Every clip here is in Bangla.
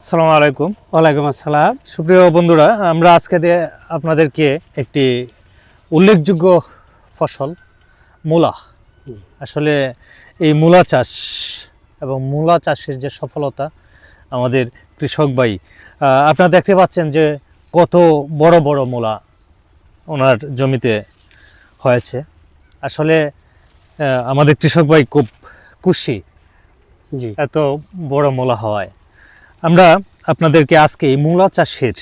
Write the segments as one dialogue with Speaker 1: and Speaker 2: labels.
Speaker 1: আসসালামু আলাইকুম।
Speaker 2: ওয়ালাইকুম আসসালাম।
Speaker 1: সুপ্রিয় বন্ধুরা, আমরা আজকে আপনাদেরকে একটি উল্লেখযোগ্য ফসল মূলা, আসলে এই মূলা চাষ এবং মূলা চাষের যে সফলতা আমাদের কৃষক ভাই, আপনারা দেখতে পাচ্ছেন যে কত বড় বড় মূলা ওনার জমিতে হয়েছে। আসলে আমাদের কৃষক ভাই খুব খুশি
Speaker 2: জি,
Speaker 1: এত বড় মূলা হওয়ায়। আমরা আপনাদেরকে আজকে এই মূলা চাষের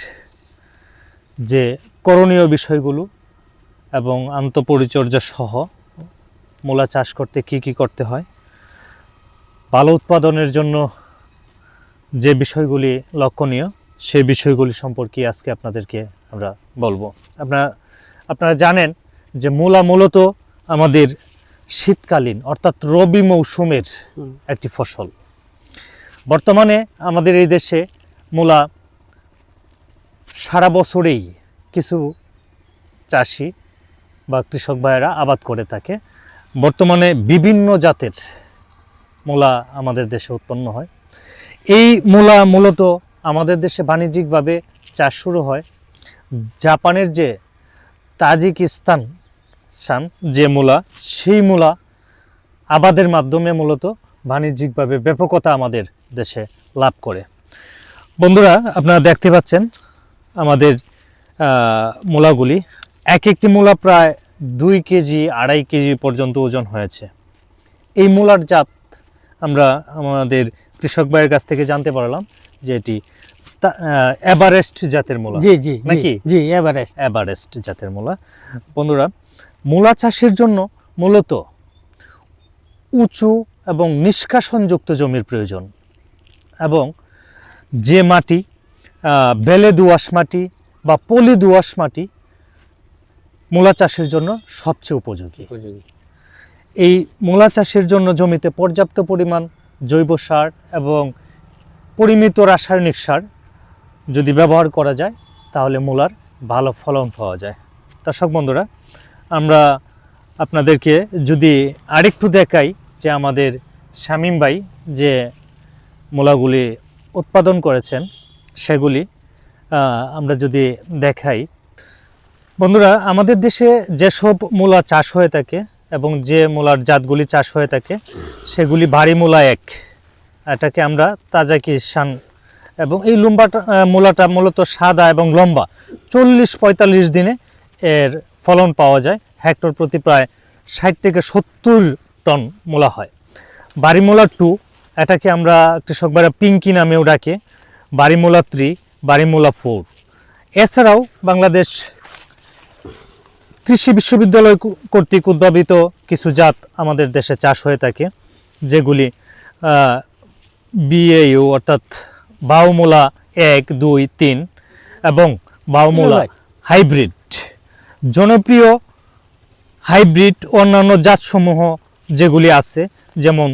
Speaker 1: যে করণীয় বিষয়গুলো এবং আন্তঃপরিচর্যা সহ মূলা চাষ করতে কি কি করতে হয়, ভালো উৎপাদনের জন্য যে বিষয়গুলি লক্ষণীয় সেই বিষয়গুলি সম্পর্কে আজকে আপনাদেরকে আমরা বলবো। আপনারা জানেন যে মূলা মূলত আমাদের শীতকালীন অর্থাৎ রবি মৌসুমের একটি ফসল। বর্তমানে আমাদের এই দেশে মূলা সারা বছরেই কিছু চাষি বা কৃষক ভাইয়েরা আবাদ করে থাকে। বর্তমানে বিভিন্ন জাতের মূলা আমাদের দেশে উৎপন্ন হয়। এই মূলা মূলত আমাদের দেশে বাণিজ্যিকভাবে চাষ শুরু হয় জাপানের যে তাজিকিস্তান যে মূলা, সেই মূলা আবাদের মাধ্যমে মূলত বাণিজ্যিকভাবে ব্যাপকতা আমাদের দেশে লাভ করে। বন্ধুরা, আপনারা দেখতে পাচ্ছেন আমাদের মূলাগুলি, এক একটি মূলা প্রায় 2 কেজি 2.5 কেজি পর্যন্ত ওজন হয়েছে। এই মূলার জাত আমরা আমাদের কৃষক ভাইয়ের কাছ থেকে জানতে পারলাম যে এটি এভারেস্ট জাতের মূলা।
Speaker 2: জি জি
Speaker 1: নাকি?
Speaker 2: জি, এভারেস্ট।
Speaker 1: এভারেস্ট জাতের মূলা। বন্ধুরা, মূলা চাষের জন্য মূলত উঁচু এবং নিষ্কাশনযুক্ত জমির প্রয়োজন, এবং যে মাটি বেলে দোআঁশ মাটি বা পলি দোআঁশ মাটি মূলা চাষের জন্য সবচেয়ে উপযোগী। এই মূলা চাষের জন্য জমিতে পর্যাপ্ত পরিমাণ জৈব সার এবং পরিমিত রাসায়নিক সার যদি ব্যবহার করা যায় তাহলে মূলার ভালো ফলন পাওয়া যায়। দর্শক বন্ধুরা, আমরা আপনাদেরকে যদি আরেকটু দেখাই যে আমাদের শামীম ভাই যে মূলাগুলি উৎপাদন করেছেন সেগুলি আমরা যদি দেখাই। বন্ধুরা, আমাদের দেশে যেসব মূলা চাষ হয়ে থাকে এবং যে মূলার জাতগুলি চাষ হয়ে থাকে সেগুলি বাড়ি মূলা এক, এটাকে আমরা তাজিকিস্তান, এবং এই মূলাটা মূলত সাদা এবং লম্বা, 40-45 দিনে এর ফলন পাওয়া যায়। হেক্টর প্রতি প্রায় 60 থেকে 70 টন মূলা হয়। বাড়ি মূলা 2, এটাকে আমরা কৃষক ভাইরা পিঙ্কি নামেও ডাকে, বাড়ি মূলা 3, বাড়ি মূলা 4। এছাড়াও বাংলাদেশ কৃষি বিশ্ববিদ্যালয় কর্তৃক উদ্ভাবিত কিছু জাত আমাদের দেশে চাষ হয়ে থাকে, যেগুলি BAU অর্থাৎ বাউমূলা 1, 2, 3 এবং বাউমূলা হাইব্রিড। জনপ্রিয় হাইব্রিড অন্যান্য জাতসমূহ যেগুলি আছে, যেমন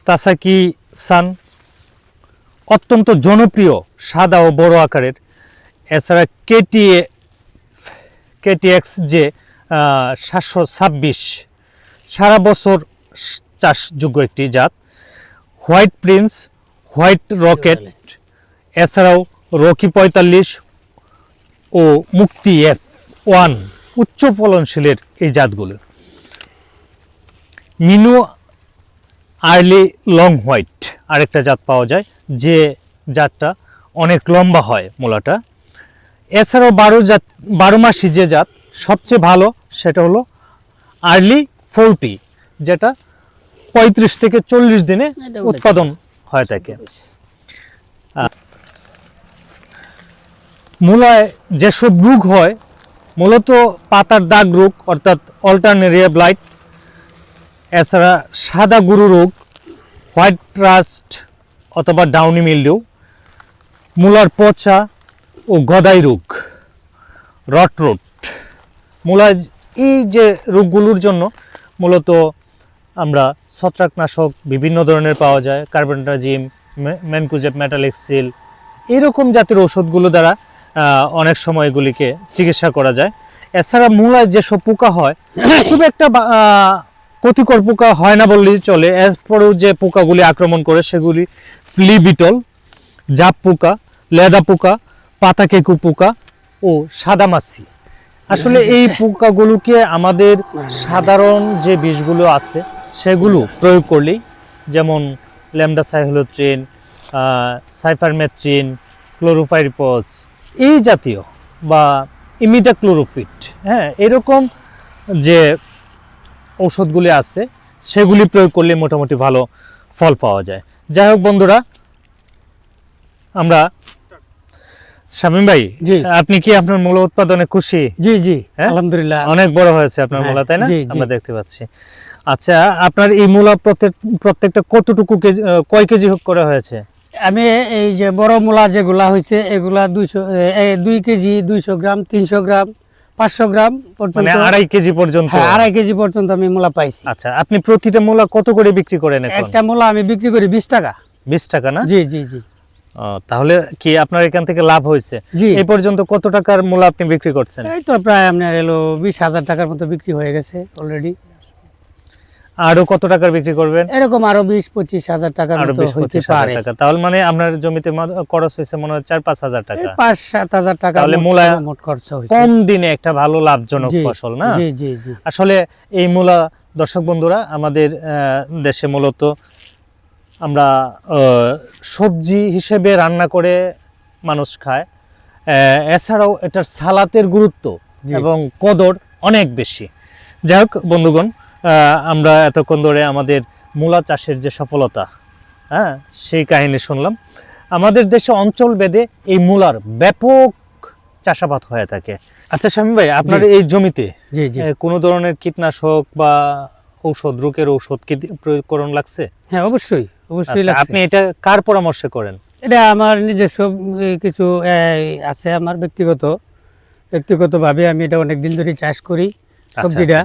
Speaker 1: তাসাকি সান অত্যন্ত জনপ্রিয়, সাদা ও বড় আকারের। এছাড়া KTX যে 726 সারা বছর চাষযোগ্য একটি জাত। হোয়াইট প্রিন্স, হোয়াইট রকেট, এছাড়াও রকি 45 ও মুক্তি F1 উচ্চ ফলনশীলের এই জাতগুলো। মিনু আর্লি লং হোয়াইট আরেকটা জাত পাওয়া যায়, যে জাতটা অনেক লম্বা হয় মূলাটা। এছাড়াও 12 মাসি যে জাত সবচেয়ে ভালো সেটা হলো আর্লি 40, যেটা 35 থেকে 40 দিনে উৎপাদন হয়ে থাকে। মূলায় যেসব রোগ হয় মূলত পাতার দাগ রোগ অর্থাৎ অল্টারনেরিয়া ব্লাইট, এছাড়া সাদা গুরু রোগ, হোয়াইট রাস্ট অথবা ডাউনি মিলডিউ, মূলার পচা ও গদাই রোগ, রট রোট। মূলায় এই যে রোগগুলোর জন্য মূলত আমরা ছত্রাকনাশক বিভিন্ন ধরনের পাওয়া যায়, কার্বেন্ডাজিম, ম্যানকোজেব, মেটালেক্সিল, এরকম জাতের ওষুধগুলো দ্বারা অনেক সময় এগুলিকে চিকিৎসা করা যায়। এছাড়া মূলায় যেসব পোকা হয় খুব একটা ক্ষতিকর পোকা হয় না বললেই চলে। এরপরেও যে পোকাগুলি আক্রমণ করে সেগুলি ফ্লি বিটল, জাপ পোকা, লেদা পোকা, পাতা কেঁকু পোকা ও সাদামাছি। আসলে এই পোকাগুলোকে আমাদের সাধারণ যে বিষগুলো আছে সেগুলো প্রয়োগ করলেই, যেমন ল্যামডাসাইহ্লোট্রিন, সাইফারমেথ্রিন, ক্লোরোফাইরিফস এই জাতীয় বা ইমিডাক্লোরোফিট, হ্যাঁ, এরকম যে ঔষধগুলি আছে সেগুলি প্রয়োগ করলে মোটামুটি ভালো ফল পাওয়া যায়। যাই হোক বন্ধুরা, আমরা শামীম ভাই,
Speaker 2: জি।
Speaker 1: আপনি কি আপনার মূলা উৎপাদনে খুশি?
Speaker 2: জি জি
Speaker 1: হ্যাঁ?
Speaker 2: আলহামদুলিল্লাহ।
Speaker 1: অনেক বড় হয়েছে আপনার
Speaker 2: হ্যাঁ,
Speaker 1: মূলা, তাই না?
Speaker 2: জি, জি।
Speaker 1: আমরা দেখতে পাচ্ছি। আচ্ছা, আপনার এই মূলা প্রত্যেকটা কতটুকু কেজি, কয় কেজি করে হয়েছে?
Speaker 2: আমি এই যে বড় মূলা যেগুলা হয়েছে এগুলা 2 কেজি, 200 গ্রাম, 300 গ্রাম, 500 গ্রাম পর্যন্ত,
Speaker 1: মানে 2.5 কেজি পর্যন্ত?
Speaker 2: হ্যাঁ, 2.5 কেজি পর্যন্ত আমি মূলা পাইছি।
Speaker 1: আচ্ছা, আপনি প্রতিটা মূলা কত করে বিক্রি করেন এখন?
Speaker 2: একটা মূলা আমি বিক্রি করি 20 টাকা।
Speaker 1: 20 টাকা না?
Speaker 2: জি জি জি
Speaker 1: তাহলে কি আপনার এখান থেকে লাভ হয়েছে?
Speaker 2: জি।
Speaker 1: এই পর্যন্ত কত টাকার মূলা আপনি বিক্রি করছেন?
Speaker 2: এই তো প্রায় আপনার 20,000 টাকার মতো বিক্রি হয়ে গেছে অলরেডি।
Speaker 1: আরো কত টাকার বিক্রি করবেন?
Speaker 2: এরকম আরো 20-25 হাজার টাকার
Speaker 1: আরো
Speaker 2: মতো
Speaker 1: 20-25
Speaker 2: হইতে
Speaker 1: হাজার
Speaker 2: পারে।
Speaker 1: টাকা। তাহলে মানে আপনার জমিতে খরচ হয়েছে মনে হয় 4-5 হাজার টাকা।
Speaker 2: 5-7 হাজার টাকা
Speaker 1: তাহলে মূলা
Speaker 2: মোট খরচ হয়েছে।
Speaker 1: কম দিনে একটা ভালো লাভজনক
Speaker 2: জি,
Speaker 1: ফসল না?
Speaker 2: জি জি জি
Speaker 1: আসলে এই মূলা, দর্শক বন্ধুরা, আমাদের দেশে মূলত আমরা সবজি হিসেবে রান্না করে মানুষ খায়। এছাড়াও এটার সালাতের গুরুত্ব
Speaker 2: জি।
Speaker 1: এবং কদর অনেক বেশি। যাই হোক বন্ধুগণ, আমরা এতক্ষণ ধরে আমাদের মূলা চাষের যে সফলতা, হ্যাঁ, সেই কাহিনী শুনলাম। আমাদের দেশে অঞ্চল ভেদে এই মূলার ব্যাপক চাষাবাদ হয়ে থাকে। আচ্ছা শামীম ভাই, আপনার
Speaker 2: জি।
Speaker 1: এই জমিতে
Speaker 2: জি জি
Speaker 1: কোনো ধরনের কীটনাশক বা ঔষধ, রোগের ঔষধ কি প্রয়োগ করণ লাগছে?
Speaker 2: হ্যাঁ, অবশ্যই অবশ্যই
Speaker 1: আচ্ছা,
Speaker 2: লাগছে।
Speaker 1: আপনি এটা কার পরামর্শে করেন?
Speaker 2: এটা আমার নিজস্ব কিছু আছে, আমার ব্যক্তিগতভাবে আমি এটা অনেক দিন ধরে চাষ করি সবজিটা।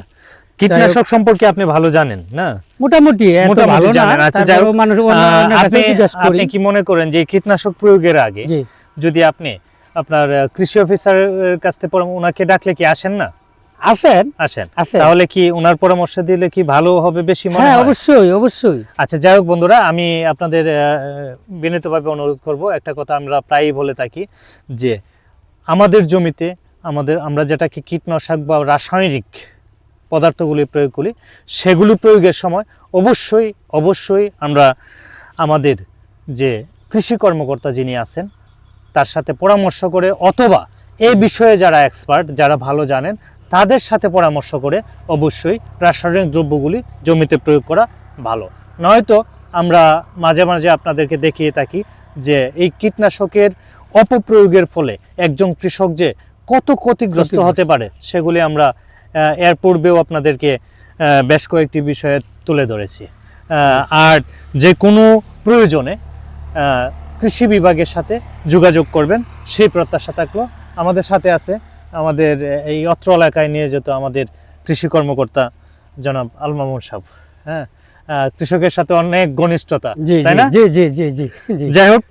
Speaker 1: কীটনাশক সম্পর্কে আপনি ভালো জানেন না?
Speaker 2: মোটামুটি এত
Speaker 1: মোটামুটি
Speaker 2: ভালো না,
Speaker 1: জানেন। আচ্ছা, যাই হোক,
Speaker 2: তারপরেও মানুষ অন্যের কাছে জিজ্ঞাসা করি।
Speaker 1: আপনি কি মনে করেন যে এই কীটনাশক প্রয়োগের আগে
Speaker 2: জি,
Speaker 1: যদি আপনি আপনার কৃষি অফিসারের কাছ থেকে ওনাকে ডাকলে কি আসেন না?
Speaker 2: আসেন
Speaker 1: আসেন।
Speaker 2: আসেন।
Speaker 1: তাহলে কি ওনার পরামর্শ দিলে কি ভালো হবে বেশি মনে
Speaker 2: হ্যাঁ,
Speaker 1: হয়?
Speaker 2: অবশ্যই অবশ্যই।
Speaker 1: আচ্ছা, যাই হোক বন্ধুরা, আমি আপনাদের বিনীতভাবে অনুরোধ করব, একটা কথা আমরা প্রায়ই বলে থাকি যে আমাদের জমিতে আমরা যেটাকে কীটনাশক বা রাসায়নিক পদার্থগুলি প্রয়োগ করি, সেগুলো প্রয়োগের সময় অবশ্যই আমরা আমাদের যে কৃষি কর্মকর্তা যিনি আছেন তার সাথে পরামর্শ করে, অথবা এই বিষয়ে যারা এক্সপার্ট, যারা ভালো জানেন, তাদের সাথে পরামর্শ করে অবশ্যই রাসায়নিক দ্রব্যগুলি জমিতে প্রয়োগ করা ভালো। নয়তো আমরা মাঝে মাঝে আপনাদেরকে দেখিয়ে থাকি যে এই কীটনাশকের অপপ্রয়োগের ফলে একজন কৃষক যে কত ক্ষতিগ্রস্ত হতে পারে, সেগুলি আমরা এর পূর্বেও আপনাদেরকে বেশ কয়েকটি বিষয়ে তুলে ধরেছি। আর যে কোনো প্রয়োজনে কৃষি বিভাগের সাথে যোগাযোগ করবেন, সেই প্রত্যাশা থাকলো। আমাদের সাথে আছে আমাদের এই অত্র এলাকায় নিয়ে যেত আমাদের কৃষি কর্মকর্তা জনাব আল মামুন সাহেব। হ্যাঁ, কৃষকের সাথে অনেক ঘনিষ্ঠতা,
Speaker 2: জি
Speaker 1: তাই না?
Speaker 2: জি জি জি জি জি।
Speaker 1: যাই হোক,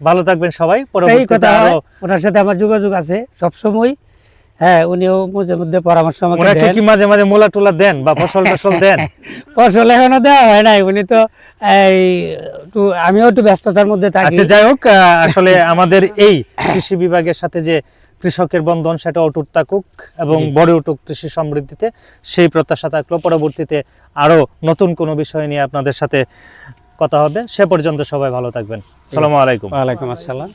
Speaker 1: ভালো থাকবেন সবাই।
Speaker 2: এই
Speaker 1: পরবর্তীতে
Speaker 2: কথা
Speaker 1: আরো,
Speaker 2: ওনার সাথে আমার যোগাযোগ আছে সবসময়। হ্যাঁ, উনিও মাঝে মধ্যে পরামর্শ আমাকে
Speaker 1: ওনাকে
Speaker 2: দেন।
Speaker 1: কি মাঝে মাঝে মূলা টুলা দেন বা ফসল দেন?
Speaker 2: ফসল এখনো দেওয়া হয় নাই, উনি তো আমিও একটু ব্যস্ততার মধ্যে থাকি।
Speaker 1: আচ্ছা, যাই হোক, আসলে আমাদের এই কৃষি বিভাগের সাথে যে কৃষকের বন্ধন, সেটা অটুট থাকুক এবং গড়ে উঠুক কৃষি সমৃদ্ধিতে, সেই প্রত্যাশা থাকলো। পরবর্তীতে আরো নতুন কোনো বিষয় নিয়ে আপনাদের সাথে কথা হবে। সে পর্যন্ত সবাই ভালো থাকবেন। আসসালামু আলাইকুম।
Speaker 2: ওয়ালাইকুম আসসালাম।